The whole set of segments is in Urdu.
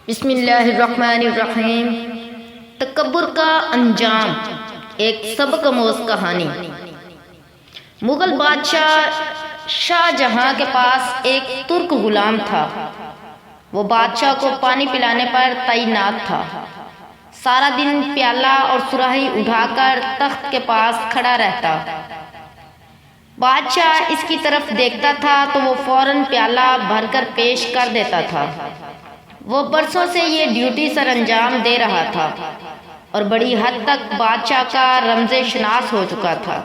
بسم اللہ الرحمن الرحیم۔ تکبر کا انجام، ایک سبق آموز کہانی۔ مغل بادشاہ شاہ جہاں کے پاس ایک ترک غلام تھا۔ وہ بادشاہ کو پانی پلانے پر تعینات تھا۔ سارا دن پیالہ اور سراہی اٹھا کر تخت کے پاس کھڑا رہتا۔ بادشاہ اس کی طرف دیکھتا تھا تو وہ فوراً پیالہ بھر کر پیش کر دیتا تھا۔ وہ برسوں سے یہ ڈیوٹی سر انجام دے رہا تھا اور بڑی حد تک بادشاہ کا رمز شناس ہو چکا تھا،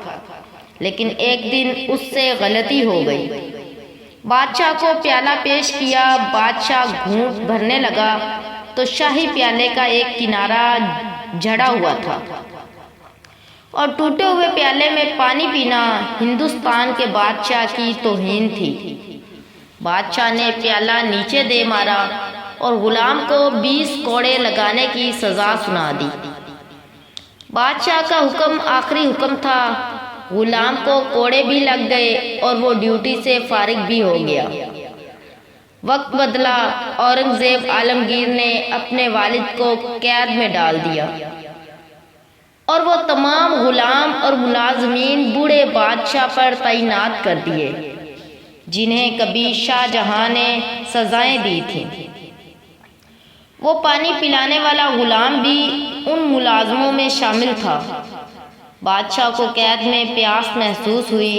لیکن ایک دن اس سے غلطی ہو گئی۔ بادشاہ کو پیالہ پیش کیا، بادشاہ گھونٹ بھرنے لگا تو شاہی پیالے کا ایک کنارہ جھڑا ہوا تھا، اور ٹوٹے ہوئے پیالے میں پانی پینا ہندوستان کے بادشاہ کی توہین تھی۔ بادشاہ نے پیالہ نیچے دے مارا اور غلام کو 20 کوڑے لگانے کی سزا سنا دی۔ بادشاہ کا حکم آخری حکم تھا۔ غلام کو کوڑے بھی لگ گئے اور وہ ڈیوٹی سے فارغ بھی ہو گیا۔ وقت بدلا، اورنگزیب عالمگیر نے اپنے والد کو قید میں ڈال دیا اور وہ تمام غلام اور ملازمین بوڑھے بادشاہ پر تعینات کر دیے جنہیں کبھی شاہ جہاں نے سزائیں دی تھیں۔ وہ پانی پلانے والا غلام بھی ان ملازموں میں شامل تھا۔ بادشاہ کو قید میں پیاس محسوس ہوئی،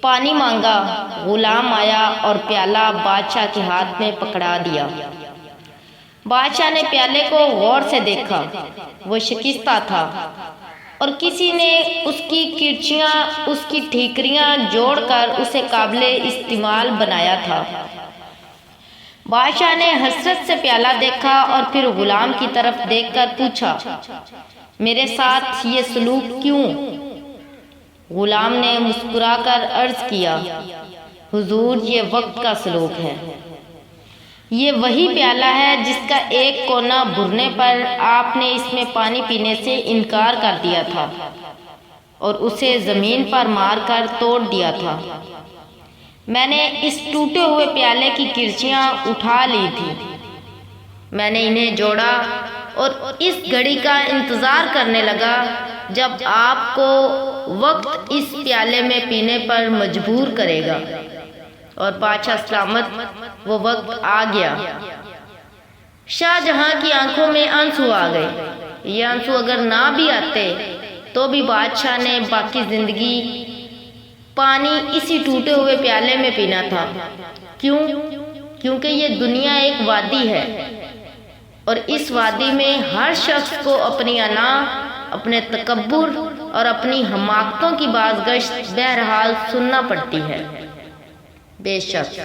پانی مانگا، غلام آیا اور پیالہ بادشاہ کے ہاتھ میں پکڑا دیا۔ بادشاہ نے پیالے کو غور سے دیکھا، وہ شکستہ تھا اور کسی نے اس کی کرچیاں، اس کی ٹھیکریاں جوڑ کر اسے قابل استعمال بنایا تھا۔ بادشاہ نے حسرت سے پیالہ دیکھا اور پھر غلام کی طرف دیکھ کر پوچھا، میرے ساتھ یہ سلوک کیوں؟ غلام نے مسکرا کر عرض کیا، حضور یہ وقت کا سلوک ہے۔ یہ وہی پیالہ ہے جس کا ایک کونا بھرنے پر آپ نے اس میں پانی پینے سے انکار کر دیا تھا اور اسے زمین پر مار کر توڑ دیا تھا۔ میں نے اس ٹوٹے ہوئے پیالے کی کرچیاں اٹھا لی تھی، میں نے انہیں جوڑا اور اس گھڑی کا انتظار کرنے لگا جب آپ کو وقت اس پیالے میں پینے پر مجبور کرے گا، اور بادشاہ سلامت وہ وقت آ گیا۔ شاہ جہاں کی آنکھوں میں آنسو آ گئے۔ یہ آنسو اگر نہ بھی آتے تو بھی بادشاہ نے باقی زندگی پانی اسی ٹوٹے ہوئے پیالے میں پینا تھا۔ کیوں؟ کیونکہ یہ دنیا ایک وادی ہے اور اس وادی میں ہر شخص کو اپنی انا، اپنے تکبر اور اپنی حماقتوں کی بازگشت بہرحال سننا پڑتی ہے۔ بے شک